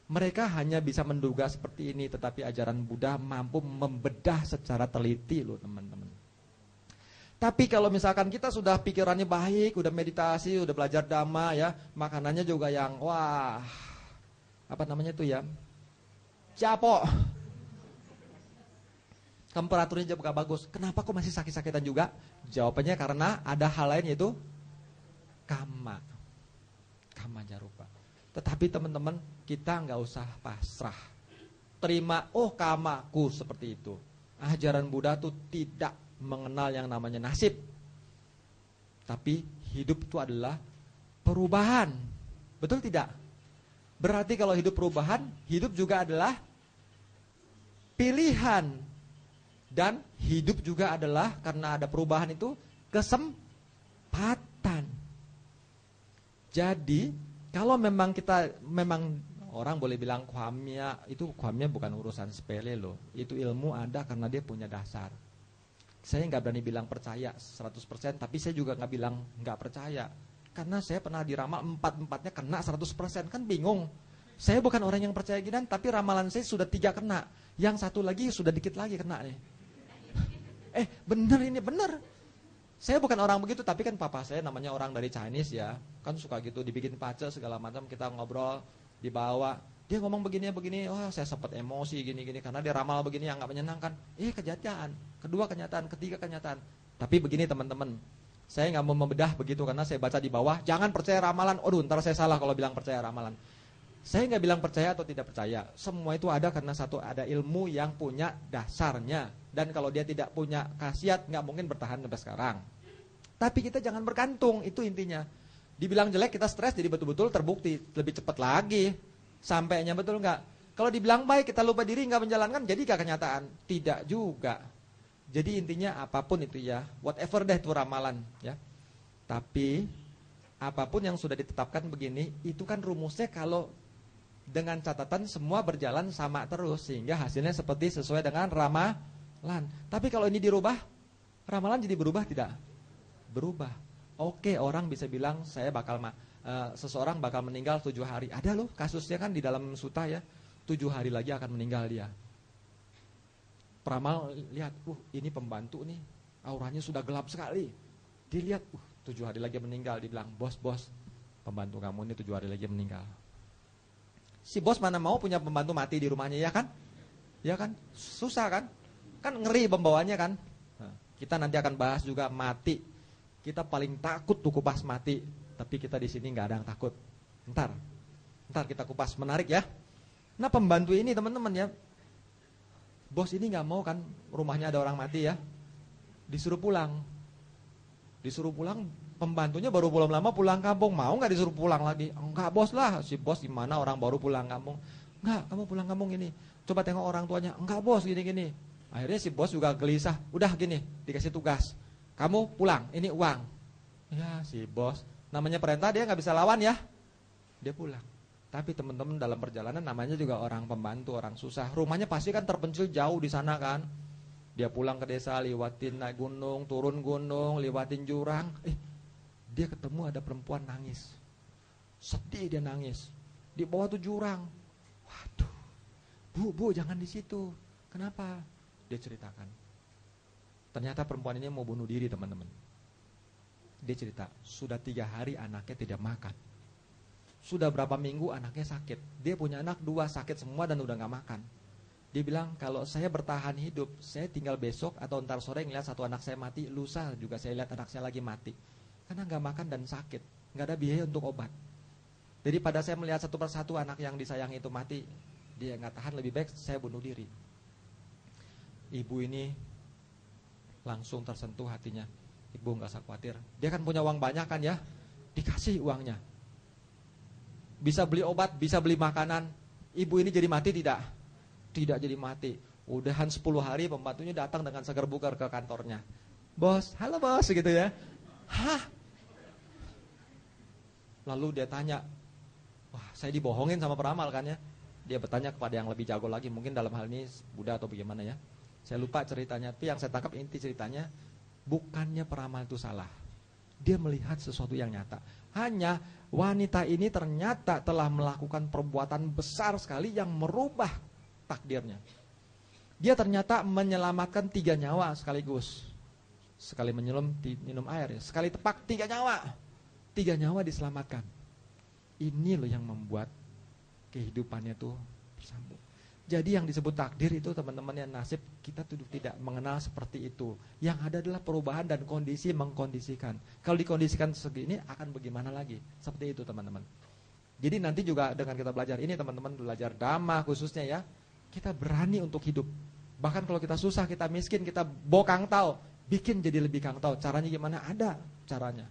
Mereka hanya bisa menduga seperti ini, tetapi ajaran Buddha mampu membedah secara teliti loh teman-teman. Tapi kalau misalkan kita sudah pikirannya baik, udah meditasi, udah belajar dhamma ya, makanannya juga yang wah, apa namanya itu ya, capok. Temperaturnya juga bagus. Kenapa kok masih sakit-sakitan juga? Jawabannya karena ada hal lain yaitu kama. Kama jarupa. Tetapi teman-teman, kita nggak usah pasrah. Terima, oh kamaku seperti itu. Ajaran Buddha tuh tidak mengenal yang namanya nasib. Tapi hidup itu adalah perubahan. Betul tidak? Berarti kalau hidup perubahan, hidup juga adalah pilihan. Dan hidup juga adalah, karena ada perubahan itu, kesempatan. Jadi, kalau memang orang boleh bilang kuamnya, itu kuamnya bukan urusan sepele loh. Itu ilmu ada karena dia punya dasar. Saya nggak berani bilang percaya 100%, tapi saya juga nggak bilang nggak percaya. Karena saya pernah diramal 4-4-nya kena 100%, kan bingung. Saya bukan orang yang percaya gini, tapi ramalan saya sudah 3 kena. Yang satu lagi sudah dikit lagi kena nih. Bener ini, bener. Saya bukan orang begitu, tapi kan papa saya namanya orang dari Chinese ya. Kan suka gitu, dibikin pace segala macam, kita ngobrol, dibawa. Dia ngomong begini, wah saya sempat emosi gini-gini karena dia ramal begini yang nggak menyenangkan. Kenyataan, kedua kenyataan, ketiga kenyataan. Tapi begini teman-teman, saya nggak mau membedah begitu karena saya baca di bawah, jangan percaya ramalan. Ntar saya salah kalau bilang percaya ramalan. Saya nggak bilang percaya atau tidak percaya. Semua itu ada karena satu, ada ilmu yang punya dasarnya. Dan kalau dia tidak punya khasiat, nggak mungkin bertahan sampai sekarang. Tapi kita jangan bergantung, itu intinya. Dibilang jelek kita stres, jadi betul-betul terbukti lebih cepat lagi. Sampainya betul nggak? Kalau dibilang baik kita lupa diri nggak menjalankan, jadi nggak kenyataan. Tidak juga. Jadi intinya apapun itu ya, whatever deh itu ramalan ya. Tapi apapun yang sudah ditetapkan begini, itu kan rumusnya kalau dengan catatan semua berjalan sama terus sehingga hasilnya seperti sesuai dengan ramalan. Tapi kalau ini dirubah, ramalan jadi berubah tidak? Berubah. Oke, orang bisa bilang saya bakal seseorang bakal meninggal 7 hari. Ada loh kasusnya kan di dalam suta ya. 7 hari lagi akan meninggal dia. Peramal lihat, ini pembantu nih, auranya sudah gelap sekali. Dilihat, 7 hari lagi meninggal. Dibilang, bos, pembantu kamu ini 7 hari lagi meninggal. Si bos mana mau punya pembantu mati di rumahnya, ya kan? Ya kan? Susah kan? Kan ngeri pembawanya kan? Kita nanti akan bahas juga mati. Kita paling takut tuh kupas mati. Tapi kita di sini nggak ada yang takut. Ntar kita kupas, menarik ya. Nah pembantu ini teman-teman ya, bos ini nggak mau kan rumahnya ada orang mati ya, disuruh pulang. Pembantunya baru belum lama pulang kampung, mau nggak disuruh pulang lagi? Enggak bos lah, si bos gimana orang baru pulang kampung? Enggak, kamu pulang kampung ini. Coba tengok orang tuanya. Enggak bos, gini. Akhirnya si bos juga gelisah. Udah gini, dikasih tugas. Kamu pulang, ini uang. Ya si bos, namanya perintah dia nggak bisa lawan ya. Dia pulang. Tapi teman-teman dalam perjalanan namanya juga orang pembantu, orang susah. Rumahnya pasti kan terpencil jauh di sana kan. Dia pulang ke desa, lewatin naik gunung, turun gunung, lewatin jurang. Dia ketemu ada perempuan nangis. Sedih dia nangis. Di bawah tuh jurang. Waduh, bu jangan di situ. Kenapa? Dia ceritakan. Ternyata perempuan ini mau bunuh diri teman-teman. Dia cerita, sudah 3 hari anaknya tidak makan. Sudah berapa minggu anaknya sakit. Dia punya anak 2 sakit semua dan udah gak makan. Dia bilang, kalau saya bertahan hidup, saya tinggal besok atau ntar sore ngeliat satu anak saya mati, lusa juga saya lihat anak saya lagi mati. Karena gak makan dan sakit, gak ada biaya untuk obat. Jadi pada saya melihat satu persatu anak yang disayangi itu mati, dia gak tahan, lebih baik saya bunuh diri. Ibu ini langsung tersentuh hatinya. Ibu gak usah khawatir, dia kan punya uang banyak kan ya, dikasih uangnya. Bisa beli obat, bisa beli makanan. Ibu ini jadi mati tidak? Tidak jadi mati. Udahan 10 hari pembantunya datang dengan segar bugar ke kantornya. Bos, halo bos gitu ya. Hah? Lalu dia tanya, wah saya dibohongin sama peramal kan ya. Dia bertanya kepada yang lebih jago lagi, mungkin dalam hal ini Buddha atau bagaimana ya. Saya lupa ceritanya, tapi yang saya tangkap inti ceritanya, bukannya peramal itu salah. Dia melihat sesuatu yang nyata. Hanya wanita ini ternyata telah melakukan perbuatan besar sekali yang merubah takdirnya. Dia ternyata menyelamatkan 3 nyawa sekaligus. Sekali menyelam minum air ya. Sekali tepak 3 nyawa. 3 nyawa diselamatkan. Ini loh yang membuat kehidupannya tuh bersambung. Jadi yang disebut takdir itu teman-teman, yang nasib kita tuh tidak mengenal seperti itu. Yang ada adalah perubahan dan kondisi mengkondisikan. Kalau dikondisikan segini akan bagaimana lagi? Seperti itu teman-teman. Jadi nanti juga dengan kita belajar ini teman-teman, belajar dhamma khususnya ya, kita berani untuk hidup. Bahkan kalau kita susah, kita miskin, kita bokang tau, bikin jadi lebih kang tau. Caranya gimana? Ada caranya.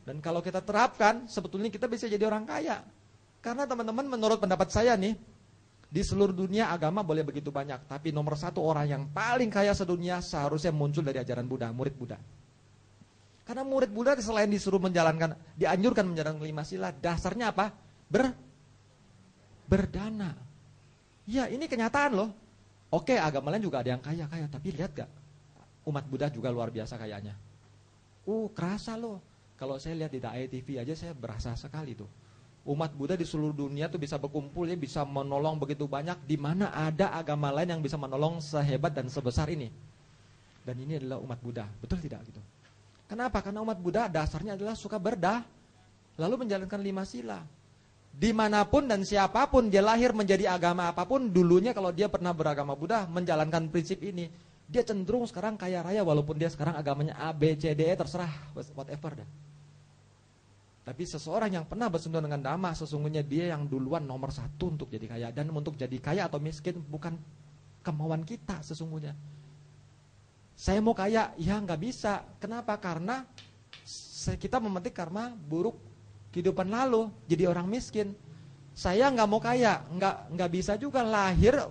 Dan kalau kita terapkan, sebetulnya kita bisa jadi orang kaya. Karena teman-teman, menurut pendapat saya nih, di seluruh dunia agama boleh begitu banyak, tapi nomor 1 orang yang paling kaya sedunia seharusnya muncul dari ajaran Buddha, murid Buddha. Karena murid Buddha selain disuruh menjalankan, dianjurkan menjalankan 5 sila, dasarnya apa? Berdana. Ya, ini kenyataan loh. Oke, agama lain juga ada yang kaya-kaya, tapi lihat gak? Umat Buddha juga luar biasa kayanya. Kerasa loh. Kalau saya lihat di Dai TV aja saya berasa sekali tuh. Umat Buddha di seluruh dunia tuh bisa berkumpul ya, bisa menolong begitu banyak. Di mana ada agama lain yang bisa menolong sehebat dan sebesar ini. Dan ini adalah umat Buddha, betul tidak gitu? Kenapa? Karena umat Buddha dasarnya adalah suka lalu menjalankan 5 sila. Dimanapun dan siapapun dia lahir menjadi agama apapun, dulunya kalau dia pernah beragama Buddha, menjalankan prinsip ini, dia cenderung sekarang kaya raya walaupun dia sekarang agamanya A, B, C, D, E, terserah, whatever deh. Tapi seseorang yang pernah bersentuhan dengan dhamma, sesungguhnya dia yang duluan nomor 1 untuk jadi kaya. Dan untuk jadi kaya atau miskin bukan kemauan kita sesungguhnya. Saya mau kaya, ya nggak bisa. Kenapa? Karena kita memetik karma buruk kehidupan lalu, jadi orang miskin. Saya nggak mau kaya, nggak bisa juga lahir,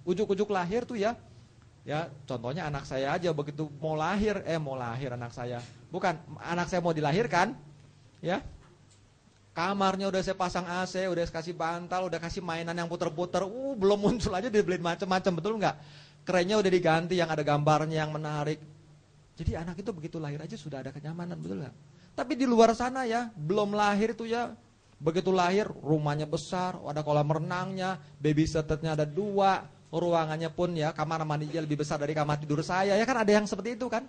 ujuk-ujuk lahir tuh ya. Ya, contohnya anak saya aja begitu mau lahir anak saya. Bukan, anak saya mau dilahirkan, ya. Kamarnya udah saya pasang AC, udah kasih bantal, udah kasih mainan yang puter-puter, belum muncul aja dibeliin macam-macam, betul nggak? Kerennya udah diganti yang ada gambarnya yang menarik. Jadi anak itu begitu lahir aja sudah ada kenyamanan, betul nggak? Tapi di luar sana ya, belum lahir itu ya, begitu lahir rumahnya besar, ada kolam renangnya, babysitternya ada 2, ruangannya pun ya kamar mandinya lebih besar dari kamar tidur saya, ya kan ada yang seperti itu kan?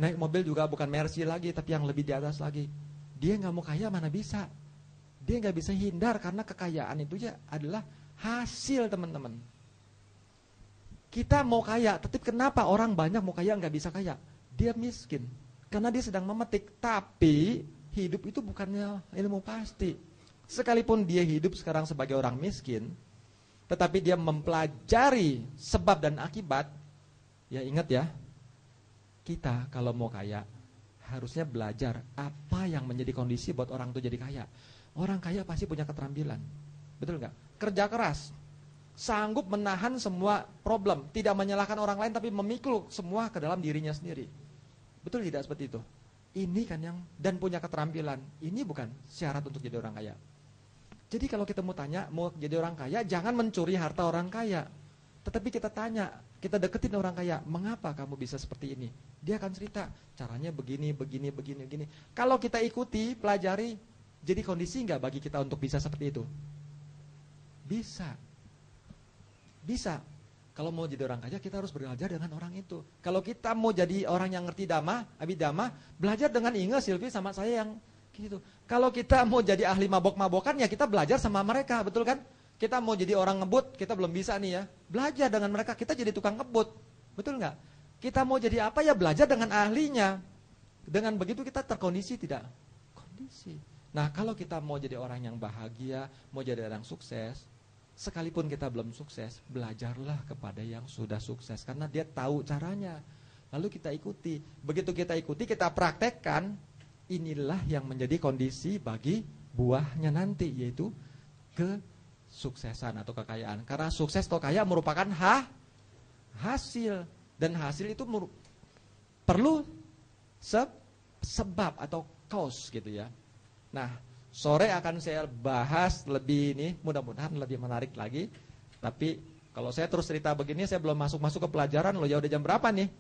Naik mobil juga bukan Mercy lagi, tapi yang lebih di atas lagi. Dia nggak mau kaya mana bisa. Dia nggak bisa hindar karena kekayaan itu ya adalah hasil teman-teman. Kita mau kaya, tapi kenapa orang banyak mau kaya nggak bisa kaya? Dia miskin. Karena dia sedang memetik. Tapi hidup itu bukannya ilmu pasti. Sekalipun dia hidup sekarang sebagai orang miskin, tetapi dia mempelajari sebab dan akibat. Ya ingat ya, kita kalau mau kaya harusnya belajar apa yang menjadi kondisi buat orang itu jadi kaya. Orang kaya pasti punya keterampilan, betul nggak? Kerja keras, sanggup menahan semua problem, tidak menyalahkan orang lain tapi memikul semua ke dalam dirinya sendiri. Betul tidak seperti itu? Ini kan yang, dan punya keterampilan. Ini bukan syarat untuk jadi orang kaya. Jadi kalau kita mau tanya, mau jadi orang kaya, jangan mencuri harta orang kaya. Tetapi kita tanya, kita deketin orang kaya, mengapa kamu bisa seperti ini? Dia akan cerita, caranya begini. Kalau kita ikuti, pelajari, jadi kondisi nggak bagi kita untuk bisa seperti itu? Bisa. Kalau mau jadi orang kaya, kita harus belajar dengan orang itu. Kalau kita mau jadi orang yang ngerti dhamma, abhidhamma, belajar dengan Inge, Silvi, sama saya yang gitu. Kalau kita mau jadi ahli mabok-mabokan, ya kita belajar sama mereka, betul kan? Kita mau jadi orang ngebut, kita belum bisa nih ya. Belajar dengan mereka, kita jadi tukang ngebut. Betul nggak? Kita mau jadi apa ya, belajar dengan ahlinya. Dengan begitu kita terkondisi tidak? Kondisi. Nah kalau kita mau jadi orang yang bahagia, mau jadi orang sukses, sekalipun kita belum sukses, belajarlah kepada yang sudah sukses. Karena dia tahu caranya. Lalu kita ikuti. Begitu kita ikuti, kita praktekkan, inilah yang menjadi kondisi bagi buahnya nanti, yaitu kesuksesan atau kekayaan. Karena sukses atau kaya merupakan hasil. Dan hasil itu perlu sebab atau cause gitu ya. Nah, sore akan saya bahas lebih ini, mudah-mudahan lebih menarik lagi. Tapi kalau saya terus cerita begini, saya belum masuk ke pelajaran loh. Ya udah jam berapa nih?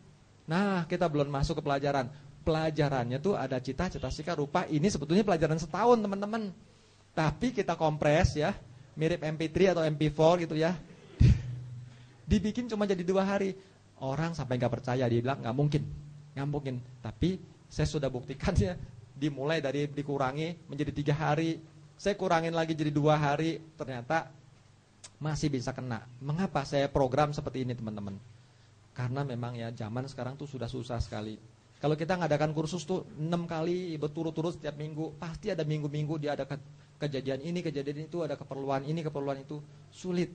Nah, kita belum masuk ke pelajaran. Pelajarannya tuh ada cita, sika, rupa. Ini sebetulnya pelajaran setahun teman-teman. Tapi kita kompres ya, mirip MP3 atau MP4 gitu ya. Dibikin cuma jadi 2 hari. Orang sampai gak percaya, dia bilang gak mungkin. nggak mungkin. Tapi saya sudah buktikan ya, dimulai dari dikurangi menjadi 3 hari, saya kurangin lagi jadi 2 hari, ternyata masih bisa kena. Mengapa saya program seperti ini teman-teman? Karena memang ya zaman sekarang tuh sudah susah sekali. Kalau kita ngadakan kursus tuh 6 kali berturut-turut setiap minggu, pasti ada minggu-minggu dia ada kejadian ini, kejadian itu, ada keperluan ini, keperluan itu. Sulit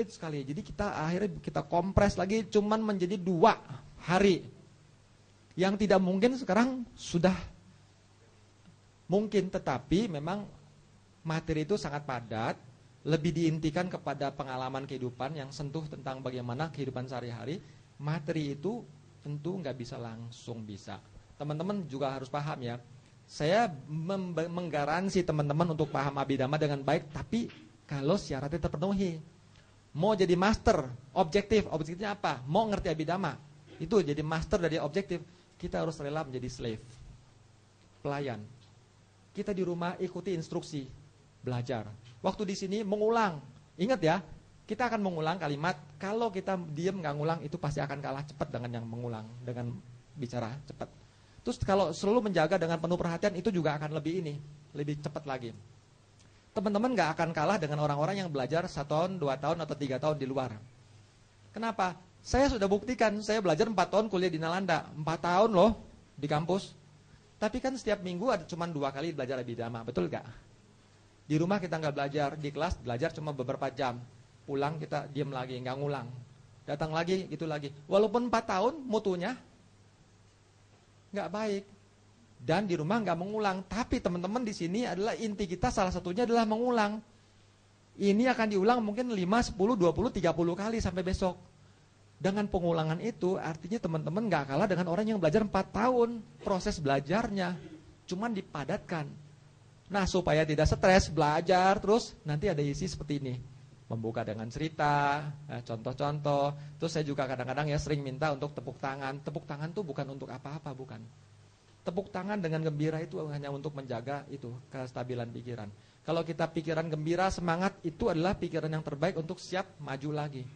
sekali. Jadi kita akhirnya kita kompres lagi cuman menjadi 2 hari. Yang tidak mungkin sekarang sudah mungkin, tetapi memang materi itu sangat padat, lebih diintikan kepada pengalaman kehidupan yang sentuh tentang bagaimana kehidupan sehari-hari. Materi itu tentu nggak bisa langsung bisa. Teman-teman juga harus paham ya. Saya menggaransi teman-teman untuk paham abidama dengan baik, tapi kalau syaratnya terpenuhi. Mau jadi master, objektifnya apa? Mau ngerti abidama, itu jadi master dari objektif, kita harus rela menjadi slave, pelayan. Kita di rumah ikuti instruksi, belajar. Waktu di sini mengulang, ingat ya. Kita akan mengulang kalimat, kalau kita diam nggak ngulang itu pasti akan kalah cepat dengan yang mengulang, dengan bicara cepat. Terus kalau selalu menjaga dengan penuh perhatian itu juga akan lebih cepat lagi. Teman-teman nggak akan kalah dengan orang-orang yang belajar 1 tahun, 2 tahun atau 3 tahun di luar. Kenapa? Saya sudah buktikan, saya belajar 4 tahun kuliah di Nalanda, 4 tahun loh di kampus. Tapi kan setiap minggu ada cuma 2 kali belajar abidama, betul nggak? Di rumah kita nggak belajar, di kelas belajar cuma beberapa jam. Pulang kita diam lagi, nggak ngulang. Datang lagi, gitu lagi. Walaupun 4 tahun mutunya nggak baik. Dan di rumah nggak mengulang. Tapi teman-teman di sini adalah inti kita salah satunya adalah mengulang. Ini akan diulang mungkin 5, 10, 20, 30 kali sampai besok. Dengan pengulangan itu artinya teman-teman nggak kalah dengan orang yang belajar 4 tahun. Proses belajarnya cuman dipadatkan. Nah supaya tidak stres belajar terus nanti ada isi seperti ini. Membuka dengan cerita, contoh-contoh. Terus saya juga kadang-kadang ya sering minta untuk tepuk tangan. Tepuk tangan tuh bukan untuk apa-apa, bukan. Tepuk tangan dengan gembira itu hanya untuk menjaga itu kestabilan pikiran. Kalau kita pikiran gembira, semangat, itu adalah pikiran yang terbaik untuk siap maju lagi.